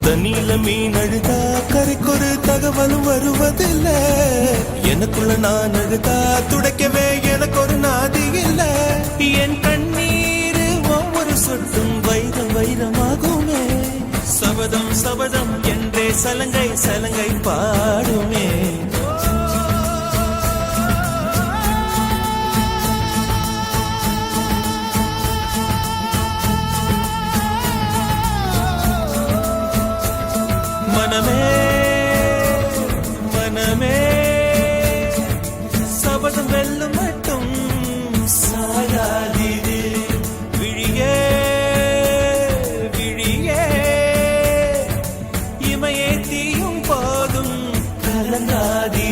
தண்ணியில மீன் அழுதா கரைக்கொரு தகவலும் வருவதில்லை. எனக்குள்ள நான் அழுதா துடைக்கவே எனக்கு ஒரு நாதி இல்லை. என் கண்ணீர் ஒவ்வொரு சொட்டும் வைரம் வைரமாகுமே. சபதம் சபதம் என்றே சலங்கை சலங்கை பாடுமே. மனமே மனமே சபதம் வெல்லும் மட்டும் சாயாதீது. விழியே விழியே இமையே தீயும் போதும் கலங்காதீ.